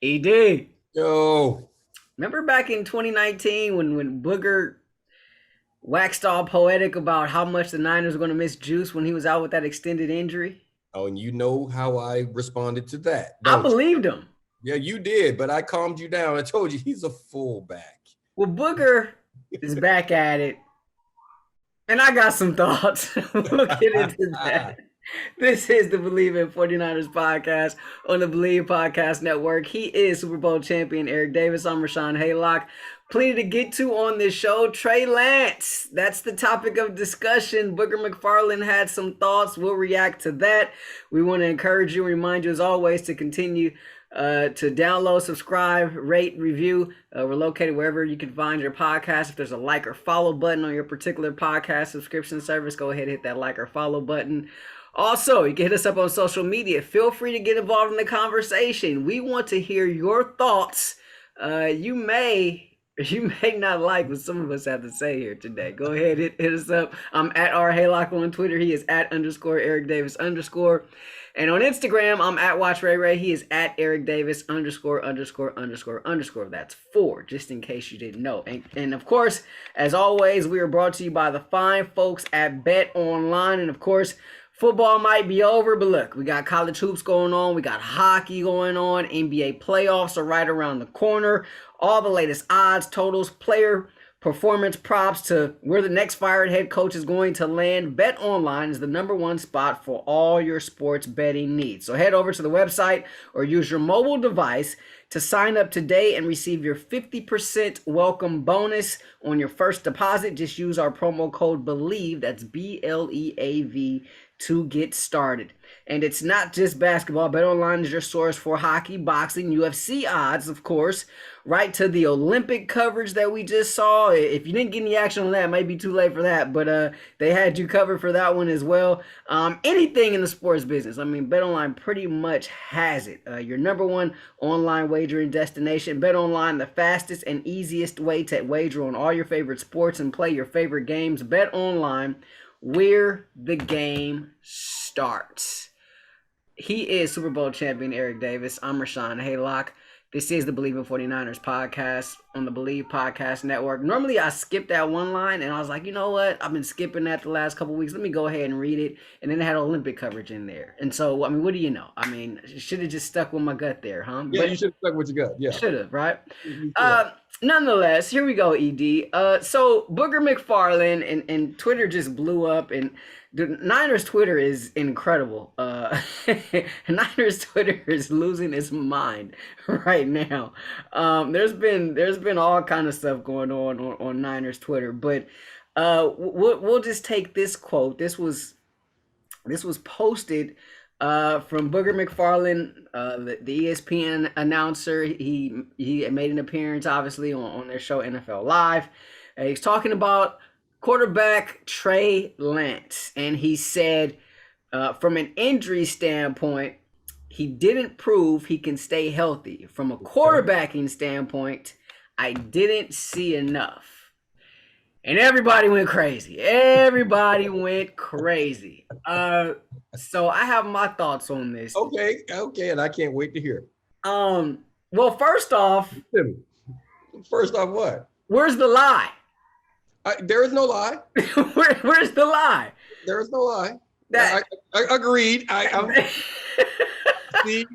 ED. Yo, Remember back in 2019 when Booger waxed all poetic about how much the Niners were going to miss Juice when he was out with that extended injury? oh, and you know how I responded to that, I don't believed him. you? Yeah, you did, but I calmed you down. I told you he's a fullback. Well, Booger is back at it, and I got some thoughts. We'll get into that. This is the Believe in 49ers podcast on the Believe Podcast Network. He is Super Bowl champion Eric Davis. I'm Rahshaun Haylock. Plenty to get to on this show. Trey Lance, that's the topic of discussion. Booger McFarland had some thoughts. We'll react to that. We want to encourage you and remind you, as always, to continue to download, subscribe, rate, review. We're located wherever you can find your podcast. If there's a like or follow button on your particular podcast subscription service, go ahead and hit that like or follow button. Also, you can hit us up on social media. Feel free to get involved in the conversation. We want to hear your thoughts. You may not like what some of us have to say here today. Go ahead, hit us up. I'm at @Haylock on Twitter. He is at _Eric Davis _. And on Instagram, I'm at Watch Ray Ray. He is at Eric Davis ______. That's 4, just in case you didn't know. And of course, as always, we are brought to you by the fine folks at Bet Online. And of course, football might be over, but look, we got college hoops going on. We got hockey going on. NBA playoffs are right around the corner. All the latest odds, totals, player performance props to where the next fired head coach is going to land. Bet Online is the #1 spot for all your sports betting needs. So head over to the website or use your mobile device to sign up today and receive your 50% welcome bonus on your first deposit. Just use our promo code BELIEVE, that's BLEAV, to get started. And it's not just basketball. BetOnline is your source for hockey, boxing, UFC odds, of course, right to the Olympic coverage that we just saw. If you didn't get any action on that, it might be too late for that, but they had you covered for that one as well. Anything in the sports business, I mean, BetOnline pretty much has it. Your #1 online wagering destination. BetOnline, the fastest and easiest way to wager on all your favorite sports and play your favorite games. BetOnline, where the game starts. He is Super Bowl champion Eric Davis. I'm Rahshaun Haylock. This is the Believe in 49ers podcast on the Believe Podcast Network. Normally I skip that one line, and I was like, you know what? I've been skipping that the last couple weeks. Let me go ahead and read it. And then it had Olympic coverage in there. And so, I mean, what do you know? I mean, should have just stuck with my gut there, huh? Yeah, But you should have stuck with your gut. Yeah. should have, right? Nonetheless, here we go, ED. So Booger McFarland and Twitter just blew up, and the Niners Twitter is incredible. Niners Twitter is losing its mind right now. There's been all kind of stuff going on Niners Twitter, but we'll just take this quote. This was posted from Booger McFarland, the ESPN announcer. He made an appearance, obviously, on their show NFL Live. He's talking about quarterback Trey Lance, and he said, from an injury standpoint, he didn't prove he can stay healthy. From a quarterbacking standpoint, I didn't see enough. And everybody went crazy. So I have my thoughts on this. Okay, and I can't wait to hear. Well, first off, what? where's the lie? There is no lie. Where's the lie? There is no lie. I agreed. See,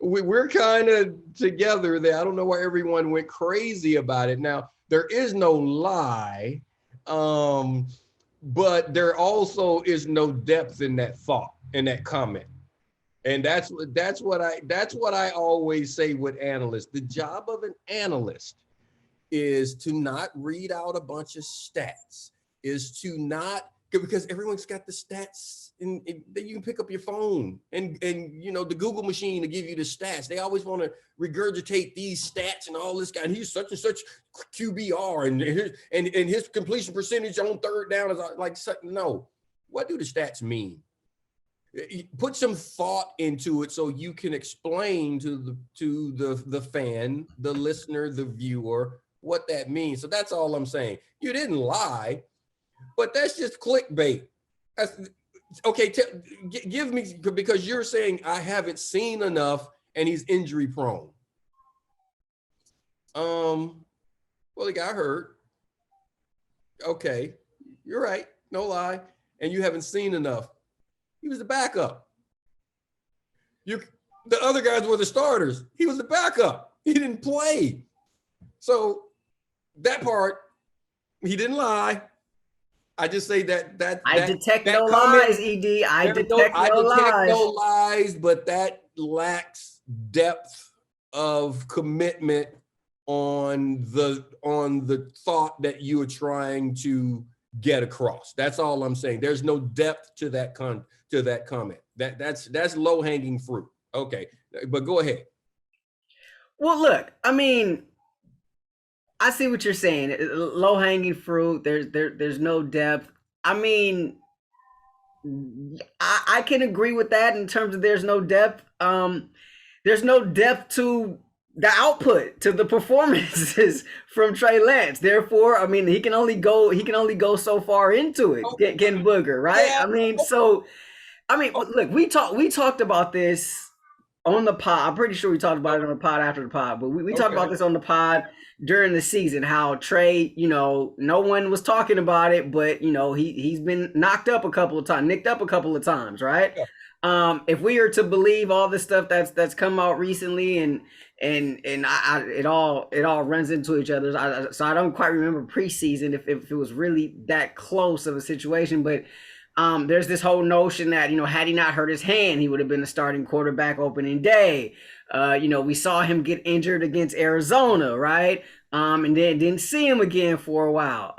we're kind of together there. I don't know why everyone went crazy about it. Now, there is no lie, but there also is no depth in that thought, in that comment. And that's what I always say with analysts. The job of an analyst is to not read out a bunch of stats, is to not, because everyone's got the stats, and you can pick up your phone and the Google machine to give you the stats. They always want to regurgitate these stats and all this guy, and he's such and such QBR and his completion percentage on third down is like, no. What do the stats mean? Put some thought into it so you can explain to the fan, the listener, the viewer, what that means. So that's all I'm saying. You didn't lie, but that's just clickbait. Okay, give me, because you're saying I haven't seen enough and he's injury prone. Well, he got hurt. Okay, you're right. No lie. And you haven't seen enough. He was the backup. The other guys were the starters. He was the backup. He didn't play. So that part, he didn't lie. I just say that I detect no lies, ED. I detect no lies. No lies, but that lacks depth of commitment on the thought that you are trying to get across. That's all I'm saying. There's no depth to that comment. That's low-hanging fruit. Okay, but go ahead. Well, look, I mean, I see what you're saying. Low-hanging fruit. There's no depth. I mean, I can agree with that in terms of there's no depth. There's no depth to the output, to the performances from Trey Lance. Therefore, I mean, he can only go so far into it. Ken Booger, right? Yeah. I mean, look, we talked about this on the pod. I'm pretty sure we talked about it on the pod after the pod, but we talked about this on the pod during the season, how Trey, no one was talking about it, but he's been nicked up a couple of times, right? Yeah. If we are to believe all the stuff that's come out recently, and it all runs into each other. So I don't quite remember preseason if it was really that close of a situation, but there's this whole notion that, had he not hurt his hand, he would have been the starting quarterback opening day. We saw him get injured against Arizona, right? And then didn't see him again for a while.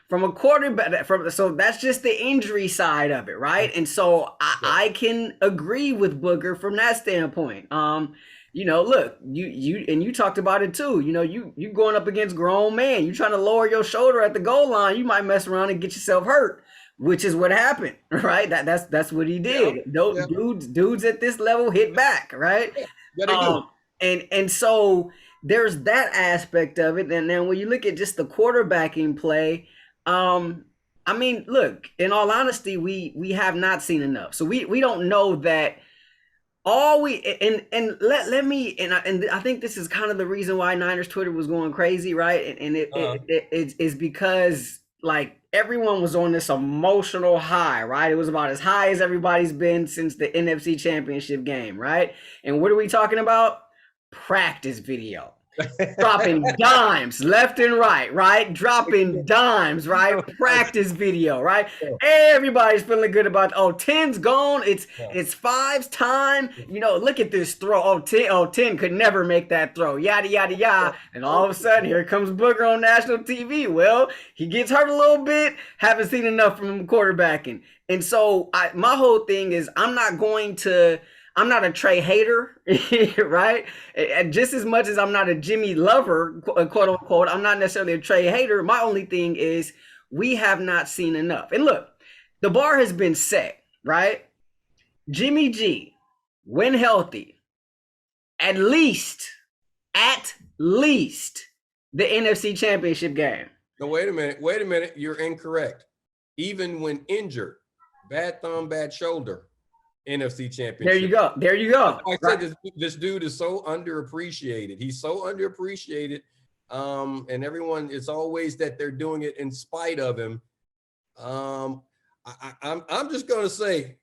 From a quarterback, so that's just the injury side of it, right? And so I can agree with Booger from that standpoint. Look, you talked about it too. You going up against grown man. You trying to lower your shoulder at the goal line. You might mess around and get yourself hurt, which is what happened, right? That's what he did. Yeah. Dudes at this level hit back, right? Yeah, they do. And so there's that aspect of it. And then when you look at just the quarterbacking play, I mean, look, in all honesty, we have not seen enough. So we don't know that. Let me I think this is kind of the reason why Niners Twitter was going crazy, right? And it's because, like, everyone was on this emotional high, right? It was about as high as everybody's been since the NFC Championship game, right? And what are we talking about? Practice video. Dropping dimes left and right? Dropping dimes, right? Practice video, right? Everybody's feeling good about, 10's gone. It's 5's time. Look at this throw. 10 could never make that throw. Yada, yada, yada. And all of a sudden, here comes Booger on national TV. Well, he gets hurt a little bit. Haven't seen enough from him quarterbacking. And so my whole thing is, I'm not a Trey hater, right? And just as much as I'm not a Jimmy lover, quote unquote, I'm not necessarily a Trey hater. My only thing is, we have not seen enough. And look, the bar has been set, right? Jimmy G, when healthy, at least the NFC Championship game. No, wait a minute. You're incorrect. Even when injured, bad thumb, bad shoulder, NFC Championship. There you go. Like I said, this dude is so underappreciated. He's so underappreciated. And everyone, it's always that they're doing it in spite of him. I'm just going to say,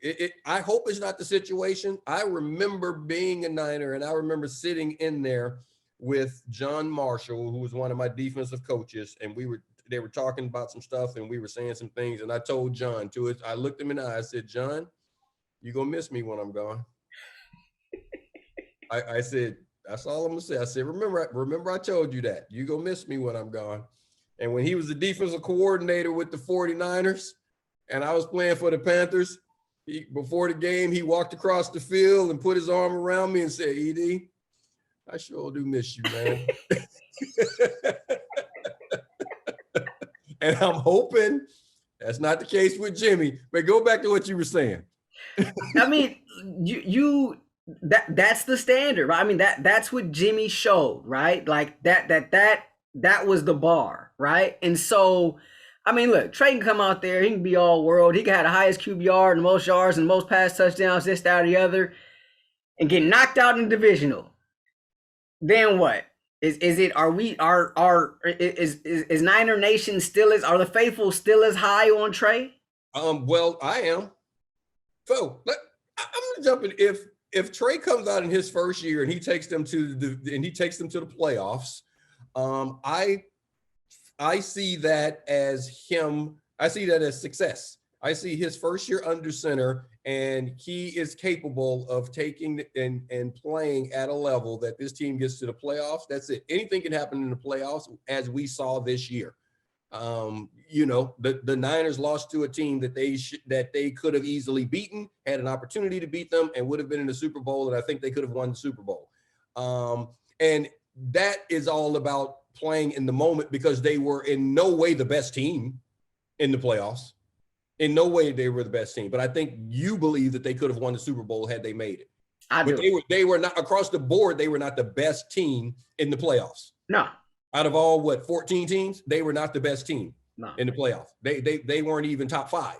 I hope it's not the situation. I remember being a Niner, and I remember sitting in there with John Marshall, who was one of my defensive coaches, and they were talking about some stuff, and we were saying some things, and I told John I looked him in the eye, I said, John, you're going to miss me when I'm gone. I said, that's all I'm going to say. I said, remember I told you that. You're going to miss me when I'm gone. And when he was the defensive coordinator with the 49ers, and I was playing for the Panthers, before the game, he walked across the field and put his arm around me and said, ED, I sure do miss you, man. And I'm hoping that's not the case with Jimmy. But go back to what you were saying. I mean, that's the standard, right? I mean, that's what Jimmy showed, right? Like that was the bar, right? And so, I mean, look, Trey can come out there, he can be all world, he can have the highest QBR and the most yards and the most pass touchdowns, this, that, or the other, and get knocked out in the divisional. Then what? Is it? Are we? Is Niner Nation still are the faithful still as high on Trey? Well, I am. So I'm gonna jump in. If Trey comes out in his first year and he takes them to the playoffs, I see that as him. I see that as success. I see his first year under center, and he is capable of taking and playing at a level that this team gets to the playoffs. That's it. Anything can happen in the playoffs, as we saw this year. The Niners lost to a team that they could have easily beaten, had an opportunity to beat them, and would have been in the Super Bowl, and I think they could have won the Super Bowl. And that is all about playing in the moment, because they were in no way the best team in the playoffs. In no way they were the best team. But I think you believe that they could have won the Super Bowl had they made it. But they were not, across the board, they were not the best team in the playoffs. No. Out of all 14 teams, they were not the best team in the playoffs. They weren't even top 5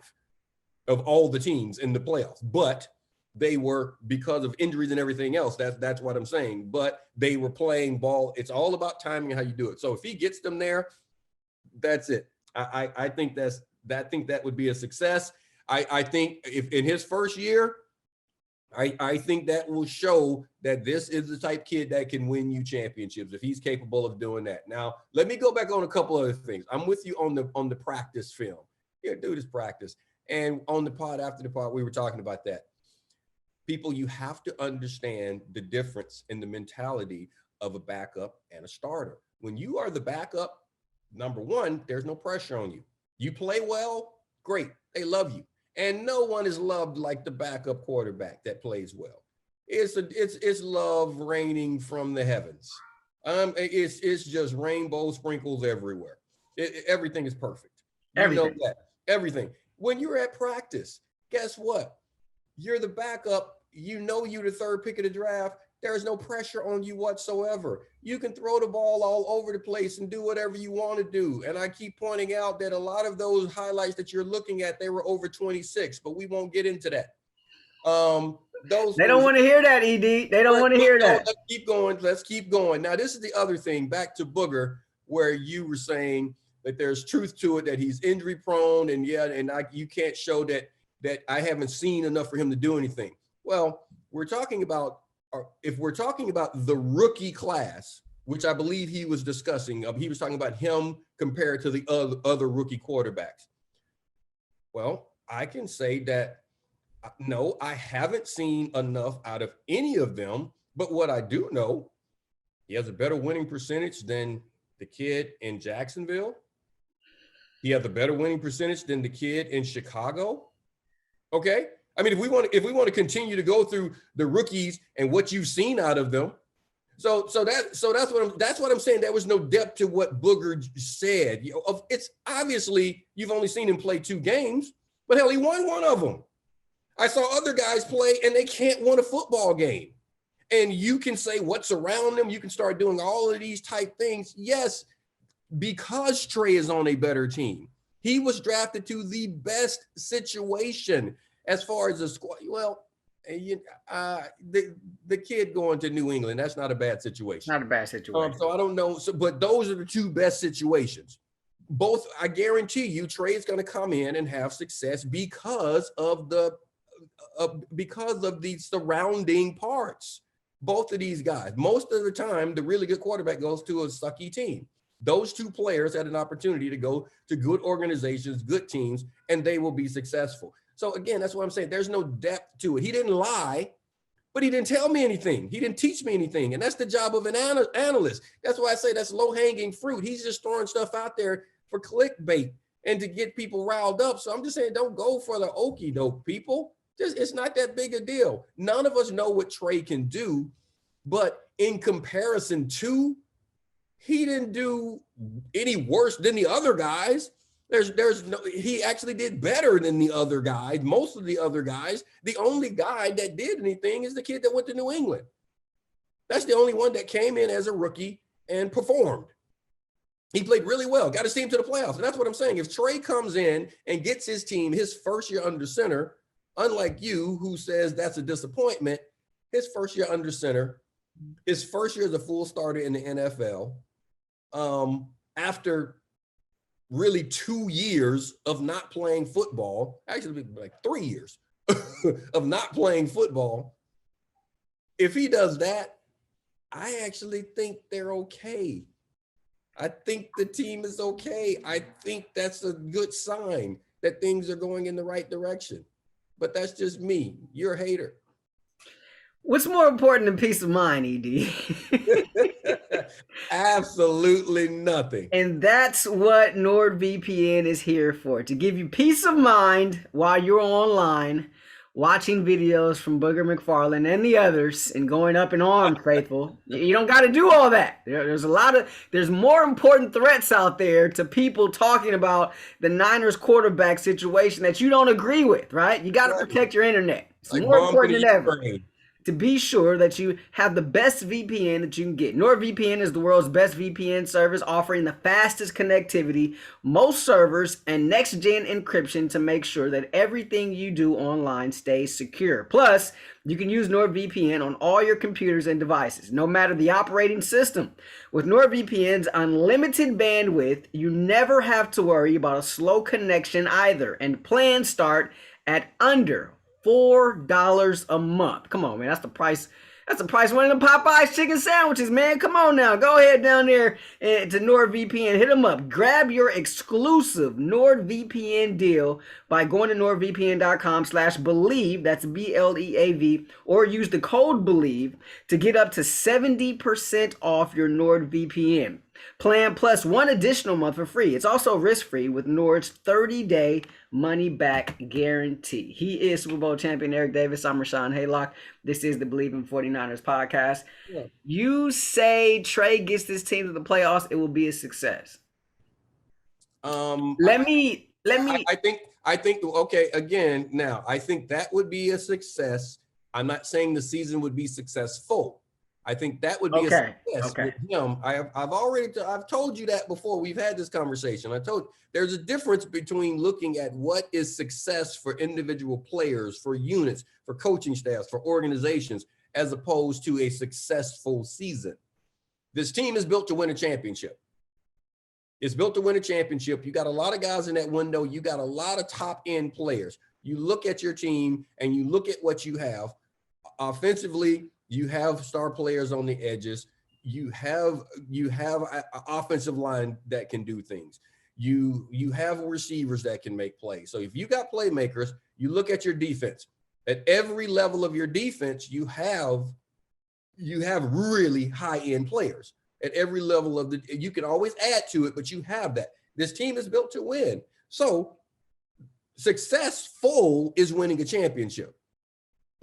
of all the teams in the playoffs. But they were, because of injuries and everything else. That's what I'm saying. But they were playing ball. It's all about timing and how you do it. So if he gets them there, that's it. I think that would be a success. I think if in his first year, I think that will show that this is the type kid that can win you championships if he's capable of doing that. Now, let me go back on a couple other things. I'm with you on the practice film. Yeah, dude, it's practice. And on the pod, after the pod, we were talking about that. People, you have to understand the difference in the mentality of a backup and a starter. When you are the backup, number one, there's no pressure on you. You play well, great. They love you. And no one is loved like the backup quarterback that plays well. It's love raining from the heavens. It's just rainbow sprinkles everywhere. Everything is perfect. Everything. You know that. Everything. When you're at practice, guess what? You're the backup. You're the third pick of the draft. There's no pressure on you whatsoever. You can throw the ball all over the place and do whatever you want to do. And I keep pointing out that a lot of those highlights that you're looking at, they were over 26, but we won't get into that. They don't want to hear that, ED. They don't want to hear that. Let's keep going. Let's keep going. Now, this is the other thing, back to Booger, where you were saying that there's truth to it, that he's injury prone, and you can't show that I haven't seen enough for him to do anything. Well, if we're talking about the rookie class, which I believe he was discussing, he was talking about him compared to the other rookie quarterbacks. Well, I can say that, no, I haven't seen enough out of any of them. But what I do know, he has a better winning percentage than the kid in Jacksonville. He has a better winning percentage than the kid in Chicago. Okay. I mean, if we want to continue to go through the rookies and what you've seen out of them, so that's what I'm saying. There was no depth to what Booger said. It's obviously you've only seen him play 2 games, but hell, he won one of them. I saw other guys play and they can't win a football game. And you can say what's around them. You can start doing all of these type things. Yes, because Trey is on a better team. He was drafted to the best situation. As far as the squad, well, the kid going to New England, that's not a bad situation. Not a bad situation. So I don't know. But those are the 2 best situations. Both, I guarantee you, Trey is going to come in and have success because of the surrounding parts. Both of these guys, most of the time, the really good quarterback goes to a sucky team. Those 2 players had an opportunity to go to good organizations, good teams, and they will be successful. So again, that's what I'm saying. There's no depth to it. He didn't lie, but he didn't tell me anything. He didn't teach me anything. And that's the job of an analyst. That's why I say that's low-hanging fruit. He's just throwing stuff out there for clickbait and to get people riled up. So I'm just saying, don't go for the okie doke, people. It's not that big a deal. None of us know what Trey can do, but in comparison to, he didn't do any worse than the other guys. He actually did better than the other guys, most of the other guys. The only guy that did anything is the kid that went to New England. That's the only one that came in as a rookie and performed. He played really well, got his team to the playoffs. And that's what I'm saying. If Trey comes in and gets his team his first year under center, unlike you who says that's a disappointment, his first year under center, his first year as a full starter in the NFL, after really 2 years of not playing football, actually like 3 years of not playing football. If he does that, I actually think they're okay. I think the team is okay. I think that's a good sign that things are going in the right direction. But that's just me. You're a hater. What's more important than peace of mind, ED? Absolutely nothing. And that's what NordVPN is here for, to give you peace of mind while you're online watching videos from Booger McFarland and the others and going up in arms, faithful. You don't got to do all that. There's more important threats out there to people talking about the Niners quarterback situation that you don't agree with, right? You got to protect your internet. It's like more important than ever Ukraine. to be sure that you have the best VPN that you can get. NordVPN is the world's best VPN service, offering the fastest connectivity, most servers, and next-gen encryption to make sure that everything you do online stays secure. Plus, you can use NordVPN on all your computers and devices, no matter the operating system. With NordVPN's unlimited bandwidth, you never have to worry about a slow connection either, and plans start at under $4 a month. Come on, man. That's the price. That's the price of one of the Popeyes chicken sandwiches, man. Come on now. Go ahead down there to NordVPN. Hit them up. Grab your exclusive NordVPN deal by going to nordvpn.com/believe. That's BLEAV. Or use the code BELIEVE to get up to 70% off your NordVPN plan, plus one additional month for free. It's also risk-free with Nord's 30-day money-back guarantee. He is Super Bowl champion Eric Davis. I'm Rahshaun Haylock. This is the Believe in 49ers podcast. Yeah. You say Trey gets this team to the playoffs, it will be a success. Let me. I think. Okay. Again, now I think that would be a success. I'm not saying the season would be successful. I think that would be a success with him. I've told you that before. We've had this conversation. I told there's a difference between looking at what is success for individual players, for units, for coaching staffs, for organizations, as opposed to a successful season. This team is built to win a championship. It's built to win a championship. You got a lot of guys in that window. You got a lot of top end players. You look at your team and you look at what you have offensively. You have star players on the edges. You have an offensive line that can do things. You have receivers that can make plays. So if you got playmakers, you look at your defense. At every level of your defense, you have really high-end players. At every level of you can always add to it, but you have that. This team is built to win. So successful is winning a championship.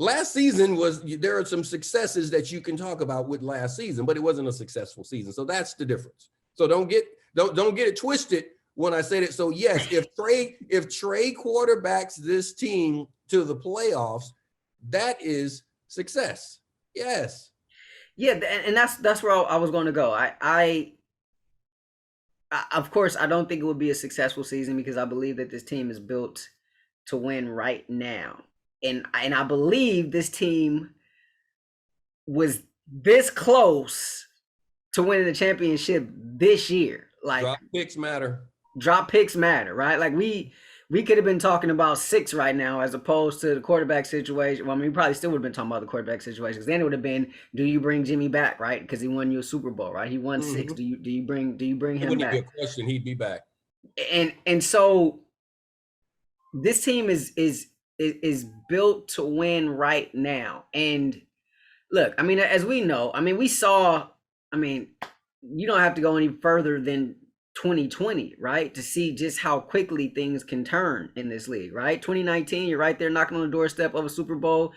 Last season there are some successes that you can talk about with last season, but it wasn't a successful season. So that's the difference. So don't get it twisted when I said it. So yes, if Trey quarterbacks this team to the playoffs, that is success. Yes. Yeah, and that's where I was going to go. I of course I don't think it would be a successful season because I believe that this team is built to win right now. And I believe this team was this close to winning the championship this year. Like drop picks matter. Drop picks matter, right? Like we could have been talking about 6 right now as opposed to the quarterback situation. Well, I mean, we probably still would have been talking about the quarterback situation because then it would have been, do you bring Jimmy back, right? Because he won you a Super Bowl, right? He won 6. Do you bring him back? It wouldn't be a question. He'd be back. And so this team is built to win right now. And look, I mean, as we know, I mean, we saw, I mean, you don't have to go any further than 2020, right? To see just how quickly things can turn in this league, right? 2019, you're right there knocking on the doorstep of a Super Bowl.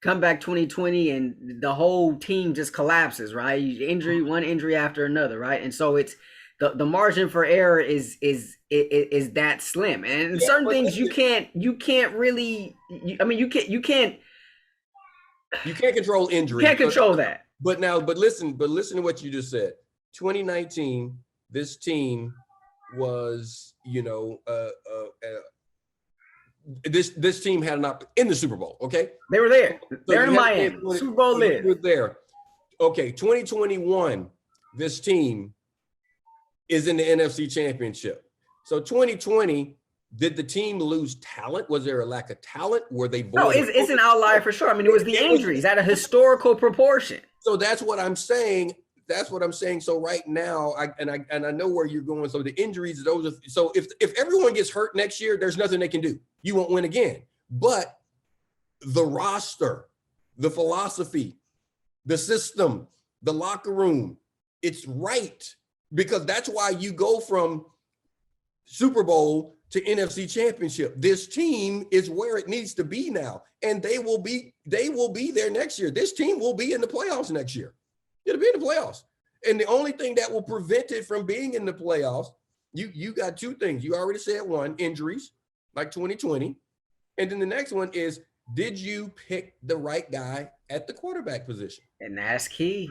Come back 2020 and the whole team just collapses, right? One injury after another, right? And so it's the margin for error is that slim. And certain things you can't really, you can't control injury. You can't control that. But listen to what you just said. 2019, this team was, this team had in the Super Bowl. Okay, they were there. They're in Miami. Super Bowl live. They were there. Okay, 2021, this team is in the NFC Championship. So 2020, did the team lose talent? Was there a lack of talent? Were they No, void of it's an outlier for sure. I mean, it was the injuries at a historical proportion. So that's what I'm saying. That's what I'm saying. So right now, I know where you're going. So the injuries, those are, so if everyone gets hurt next year, there's nothing they can do. You won't win again. But the roster, the philosophy, the system, the locker room, it's right, because that's why you go from Super Bowl to NFC Championship. This team is where it needs to be now, and they will be there next year. This team will be in the playoffs next year. It'll be in the playoffs. And the only thing that will prevent it from being in the playoffs, you got two things. You already said one, injuries, like 2020. And then the next one is, did you pick the right guy at the quarterback position? And that's key.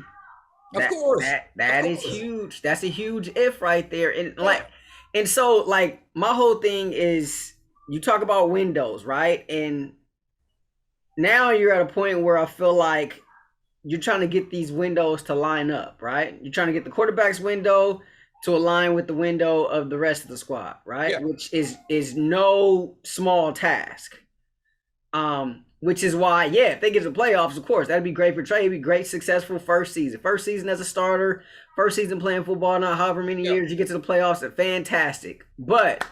Of course. That is huge. That's a huge if right there. And so my whole thing is, you talk about windows, right? And now you're at a point where I feel like you're trying to get these windows to line up, right? You're trying to get the quarterback's window to align with the window of the rest of the squad, right? Yeah. Which is no small task. Which is why, if they get to the playoffs, of course, that'd be great for Trey. It'd be great, successful first season as a starter, first season playing football, not however many years you get to the playoffs, it's fantastic. But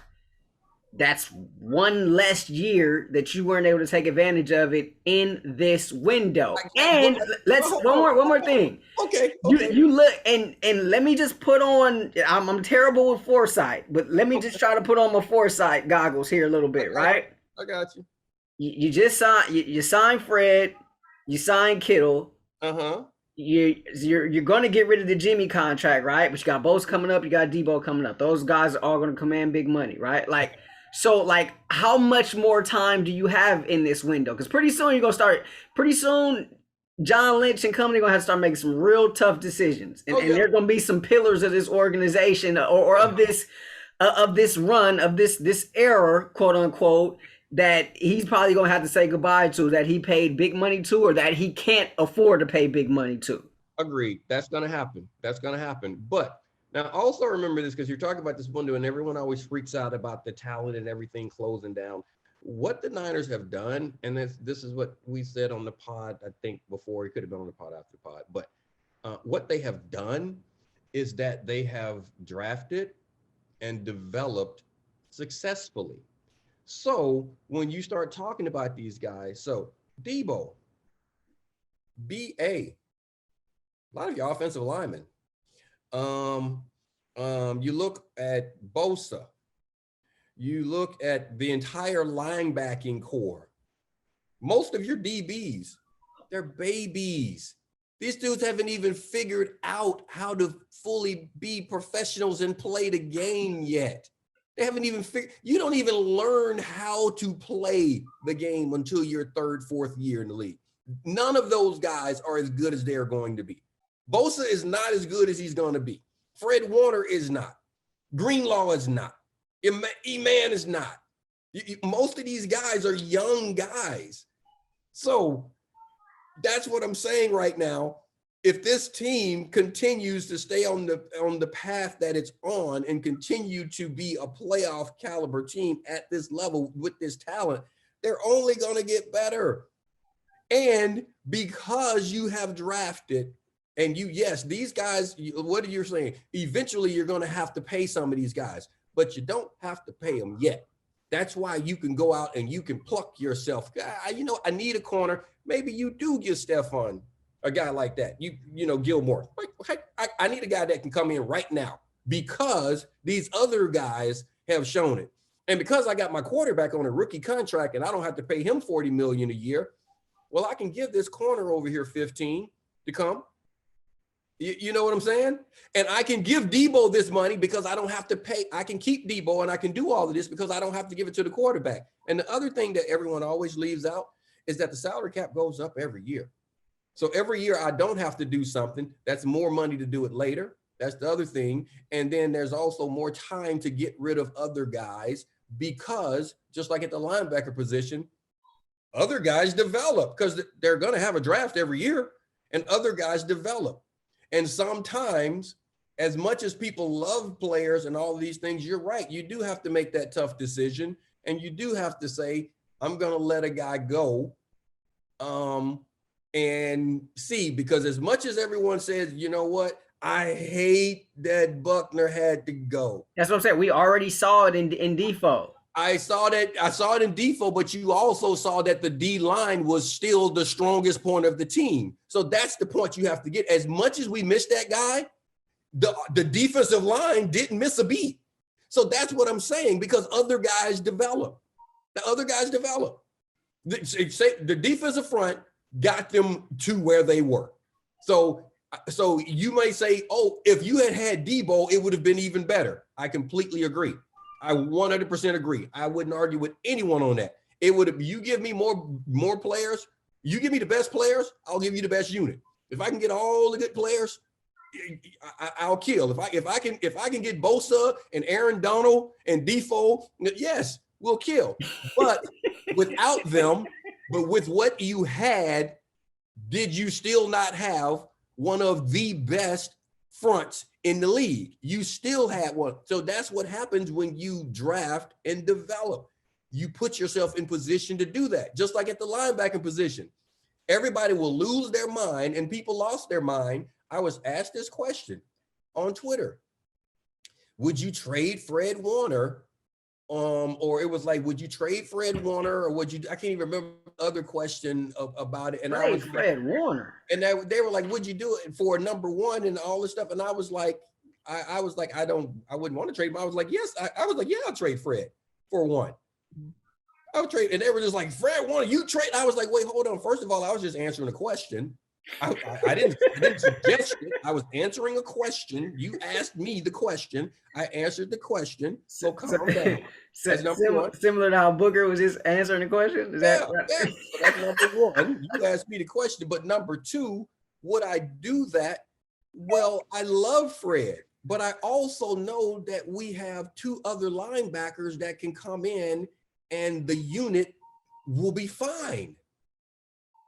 that's one less year that you weren't able to take advantage of it in this window. And let's one more thing. Okay. You look and let me just put on. I'm terrible with foresight, but let me just try to put on my foresight goggles here a little bit, right? I got you. You just sign Fred, you sign Kittle. You're going to get rid of the Jimmy contract, right? But you got Bosa coming up, you got Debo coming up. Those guys are all going to command big money, right? So how much more time do you have in this window? Because pretty soon John Lynch and company are going to have to start making some real tough decisions, and there are going to be some pillars of this organization or of this run of this era, quote unquote, that he's probably going to have to say goodbye to, that he paid big money to, or that he can't afford to pay big money to. Agreed. That's going to happen. But now also remember this, because you're talking about this window and everyone always freaks out about the talent and everything closing down. What the Niners have done, and this is what we said on the pod, I think before, it could have been on the pod after the pod, but what they have done is that they have drafted and developed successfully. So when you start talking about these guys, so Debo, BA, a lot of your offensive linemen. You look at Bosa, you look at the entire linebacking core. Most of your DBs, they're babies. These dudes haven't even figured out how to fully be professionals and play the game yet. They haven't even figured, you don't even learn how to play the game until your third, fourth year in the league. None of those guys are as good as they're going to be. Bosa is not as good as he's going to be. Fred Warner is not. Greenlaw is not. E-Man is not. Most of these guys are young guys. So that's what I'm saying right now. If this team continues to stay on the path that it's on and continue to be a playoff caliber team at this level with this talent, they're only going to get better. And because you have drafted, and these guys, what are you saying? Eventually, you're going to have to pay some of these guys, but you don't have to pay them yet. That's why you can go out and you can pluck yourself. I need a corner. Maybe you do give Stephon a guy like that. Gilmore. I need a guy that can come in right now because these other guys have shown it. And because I got my quarterback on a rookie contract and I don't have to pay him $40 million a year, well, I can give this corner over here 15 to come. You know what I'm saying? And I can give Debo this money because I don't have to pay. I can keep Debo and I can do all of this because I don't have to give it to the quarterback. And the other thing that everyone always leaves out is that the salary cap goes up every year. So every year I don't have to do something. That's more money to do it later. That's the other thing. And then there's also more time to get rid of other guys because just like at the linebacker position, other guys develop because they're going to have a draft every year. and other guys develop. And sometimes, as much as people love players and all of these things, you're right. You do have to make that tough decision, and you do have to say, I'm going to let a guy go and see, because as much as everyone says, you know what, I hate that Buckner had to go. That's what I'm saying. We already saw it in Defoe. I saw it in Defoe, but you also saw that the D line was still the strongest point of the team. So that's the point you have to get. As much as we missed that guy, the defensive line didn't miss a beat. So that's what I'm saying, because other guys develop. The other guys develop. The defensive front got them to where they were. So you may say, oh, if you had Debo, it would have been even better. I completely agree. I 100% agree. I wouldn't argue with anyone on that. It would have, you give me more players, you give me the best players, I'll give you the best unit. If I can get all the good players, I'll kill. If I can get Bosa and Aaron Donald and Defoe, yes, we'll kill. But without them, but with what you had, did you still not have one of the best fronts in the league? You still had one. So that's what happens when you draft and develop. You put yourself in position to do that. Just like at the linebacker position, everybody will lose their mind, and people lost their mind. I was asked this question on Twitter. Would you trade Fred Warner? Or it was like, would you trade Fred Warner, or would you? I can't even remember the other question about it. And I was Fred Warner. And they were like, would you do it for number one and all this stuff? And I was like, I wouldn't want to trade him. I was like, yes. I was like, yeah, I'll trade Fred for one. I would trade. And they were just like, Fred Warner, you trade. I was like, wait, hold on. First of all, I was just answering a question. I didn't suggest it. I was answering a question. You asked me the question. I answered the question. So calm down. Similar to how Booker was just answering the question. Is that right? Yeah. So that's number one. You asked me the question. But number two, would I do that? Well, I love Fred, but I also know that we have two other linebackers that can come in and the unit will be fine.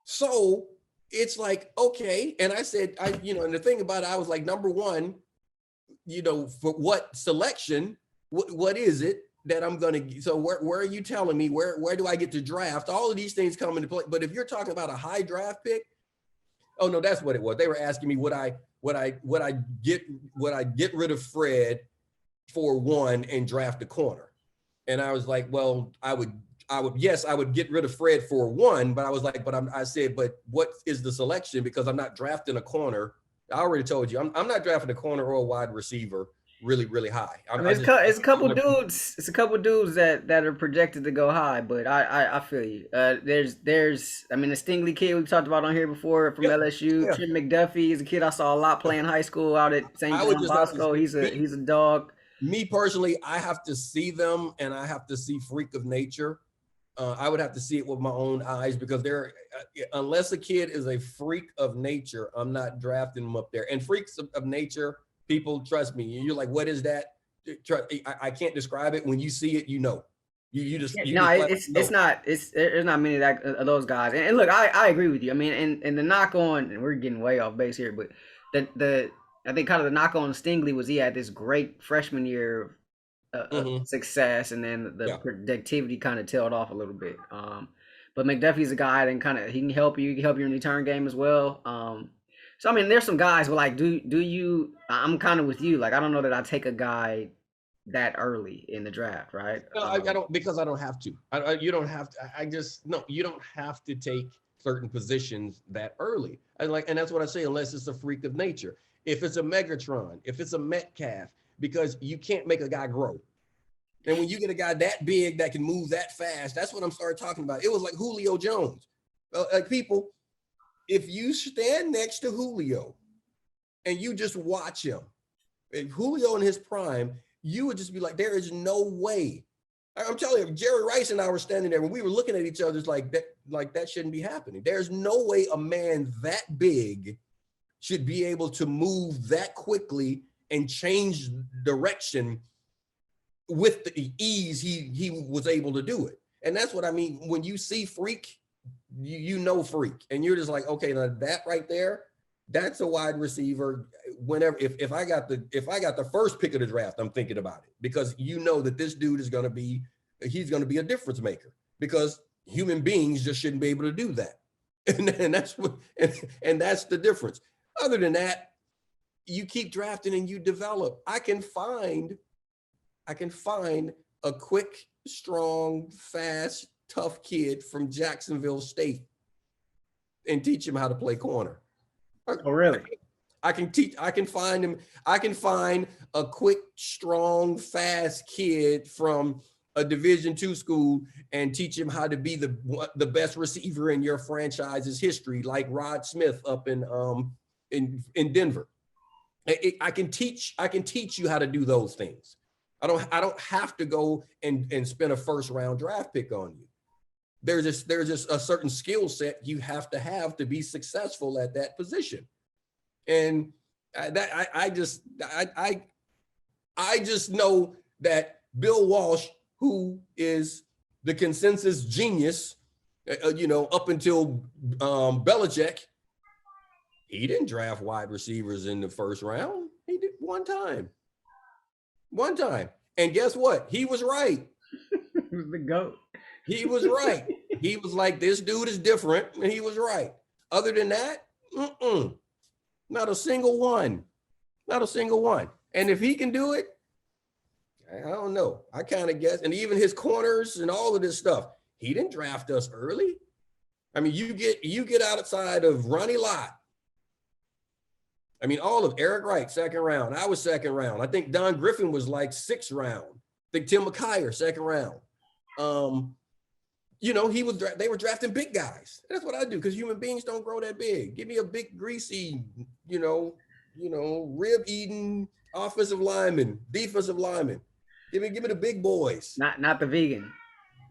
So it's like, okay. And I said, and the thing about it, I was like, number one, for what selection, what is it that I'm going to, so where are you telling me, where do I get to draft? All of these things come into play. But if you're talking about a high draft pick, oh no, that's what it was. They were asking me, would I get rid of Fred for one and draft a corner? And I was like, well, I would get rid of Fred for one, but I was like, I said, but what is the selection? Because I'm not drafting a corner. I already told you, I'm not drafting a corner or a wide receiver really, really high. It's a couple dudes. It's a couple dudes that are projected to go high, but I feel you. There's the Stingley kid we talked about on here before from LSU. Yeah. Trent McDuffie is a kid I saw a lot playing high school out at St. John Bosco. He's a dog. Me personally, I have to see them, and I have to see freak of nature. I would have to see it with my own eyes, because unless a kid is a freak of nature, I'm not drafting them up there. And freaks of nature, people, trust me. You're like, what is that? I can't describe it. When you see it, you just. There's not many of those guys. And look, I agree with you. I mean, and the knock on, and we're getting way off base here, but I think kind of the knock on Stingley was he had this great freshman year success, and then the productivity kind of tailed off a little bit. But McDuffie's a guy that he can help you. He can help you in the return game as well. So I mean, there's some guys where like, do you? I'm kind of with you. Like, I don't know that I take a guy that early in the draft, right? No, I don't, because I don't have to. You don't have to. You don't have to take certain positions that early. And that's what I say, unless it's a freak of nature. If it's a Megatron, if it's a Metcalf, because you can't make a guy grow. And when you get a guy that big that can move that fast, that's what I'm starting talking about. It was like Julio Jones. Like, people, if you stand next to Julio and you just watch him, if Julio in his prime, you would just be like, there is no way. I'm telling you, Jerry Rice and I were standing there when we were looking at each other, it's like that shouldn't be happening. There's no way a man that big should be able to move that quickly and change direction with the ease he was able to do it. And that's what I mean. When you see freak, you know freak. And you're just like, okay, now that right there, That's a wide receiver. Whenever if I got the first pick of the draft, I'm thinking about it, because you know that this dude is going to be a difference maker, because human beings just shouldn't be able to do that, and that's what and that's the difference. Other than that, you keep drafting and you develop. I can find a quick, strong, fast, tough kid from Jacksonville State and teach him how to play corner. Oh, really? I can find a quick, strong, fast kid from a Division II school and teach him how to be the best receiver in your franchise's history, like Rod Smith up in Denver. I can teach you how to do those things. I don't have to go and spend a first round draft pick on you. There's just a certain skill set you have to be successful at that position. And I just know that Bill Walsh, who is the consensus genius, up until Belichick, he didn't draft wide receivers in the first round. He did one time. And guess what? He was right. He was the GOAT. He was right. He was like, this dude is different, and he was right. Other than that, not a single one. And if he can do it, I don't know. I kind of guess. And even his corners and all of this stuff, he didn't draft us early. I mean, you get outside of Ronnie Lott. I mean, all of Eric Wright, second round. I was second round. I think Don Griffin was like sixth round. I think Tim McKyer, second round. They were drafting big guys. That's what I do, because human beings don't grow that big. Give me a big, greasy, rib eating offensive lineman, defensive lineman. Give me the big boys. Not the vegan.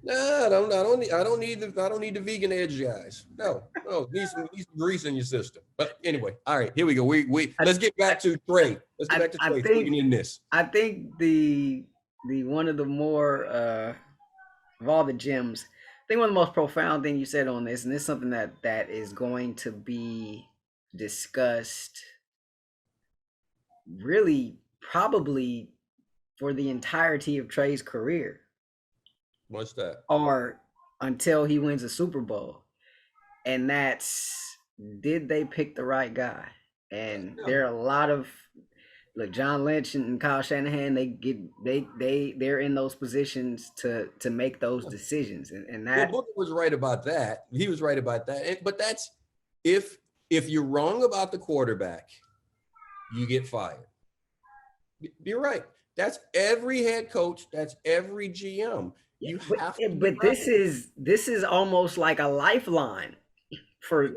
No, I don't need the vegan edge guys. No, need some grease in your system. But anyway, all right, here we go. Let's get back to Trey. Let's get back to Trey. Thinking in this. I think the one of the more of all the gems, I think one of the most profound things you said on this, and this is something that is going to be discussed really probably for the entirety of Trey's career. What's that? Or until he wins a Super Bowl. And that's, did they pick the right guy? And there are a lot of, look, John Lynch and Kyle Shanahan, they're in those positions to make those decisions. And that Booker was right about that. He was right about that. But that's, if you're wrong about the quarterback, you get fired. You're right. That's every head coach. That's every GM. You have to. But this is almost like a lifeline for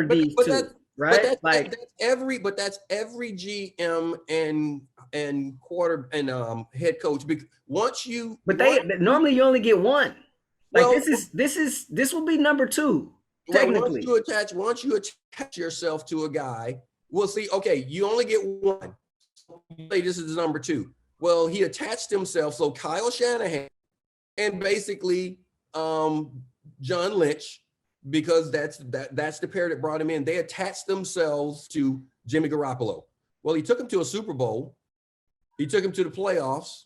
these two, right? That's every GM and quarter and head coach. Once you, normally you only get one. Like this will be number two technically. Once you attach yourself to a guy, we'll see. Okay, you only get one. Say this is number two. Well, he attached himself. So Kyle Shanahan and basically John Lynch, because that's the pair that brought him in. They attached themselves to Jimmy Garoppolo. Well, he took him to a Super Bowl. He took him to the playoffs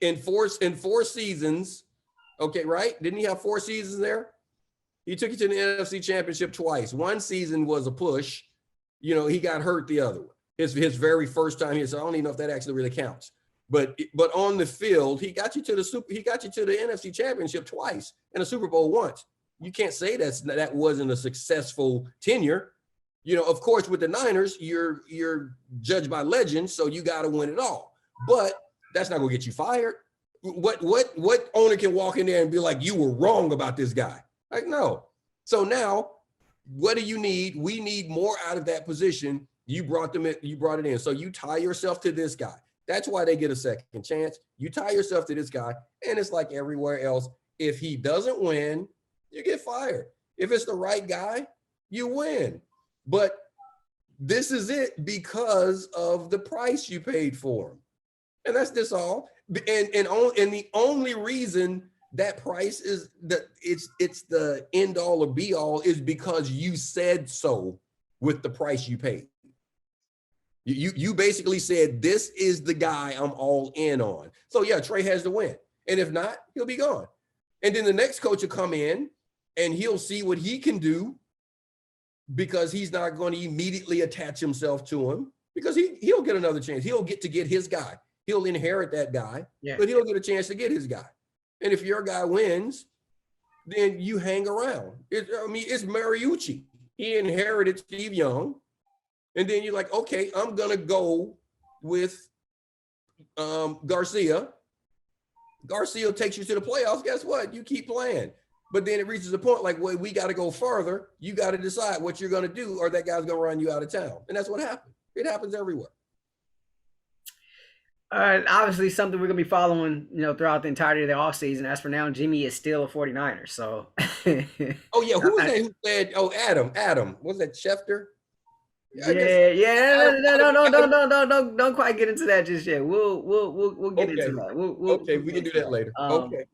in four seasons. Okay, right? Didn't he have 4 seasons there? He took you to the NFC Championship twice. One season was a push. He got hurt the other one. His very first time here, so I don't even know if that actually really counts. But on the field, he got you to the NFC Championship twice and a Super Bowl once. You can't say that wasn't a successful tenure. Of course, with the Niners, you're judged by legends, so you got to win it all. But that's not gonna get you fired. What owner can walk in there and be like, you were wrong about this guy? Like, no. So now, what do you need? We need more out of that position. You brought it in. So you tie yourself to this guy. That's why they get a second chance. You tie yourself to this guy, and it's like everywhere else. If he doesn't win, you get fired. If it's the right guy, you win. But this is it because of the price you paid for him. And that's just all. And the only reason that price is that it's the end all or be all is because you said so. with the price you paid. You basically said, this is the guy I'm all in on. So yeah, Trey has to win. And if not, he'll be gone. And then the next coach will come in and he'll see what he can do, because he's not going to immediately attach himself to him, because he'll get another chance. He'll get to get his guy. He'll inherit that guy, but he'll get a chance to get his guy. And if your guy wins, then you hang around. It's Mariucci. He inherited Steve Young. And then you're like, okay, I'm going to go with Garcia. Garcia takes you to the playoffs. Guess what? You keep playing. But then it reaches a point like, well, we got to go further. You got to decide what you're going to do, or that guy's going to run you out of town. And that's what happened. It happens everywhere. All right, obviously something we're going to be following, throughout the entirety of the offseason. As for now, Jimmy is still a 49er. So. Oh, yeah. Who was that who said, Adam. Was that Schefter? Yeah. No, don't quite get into that just yet. We'll get into that. We can do that later. Okay.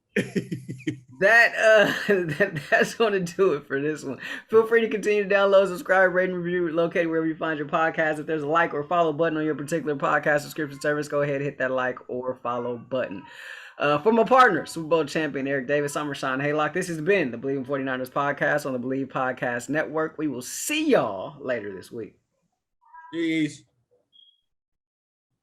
That's going to do it for this one. Feel free to continue to download, subscribe, rate, and review, located wherever you find your podcast. If there's a like or follow button on your particular podcast subscription service, go ahead and hit that like or follow button. For my partner, Super Bowl champion Eric Davis, I'm Rahshaun Haylock. This has been the Believe in 49ers podcast on the Believe Podcast Network. We will see y'all later this week. Peace.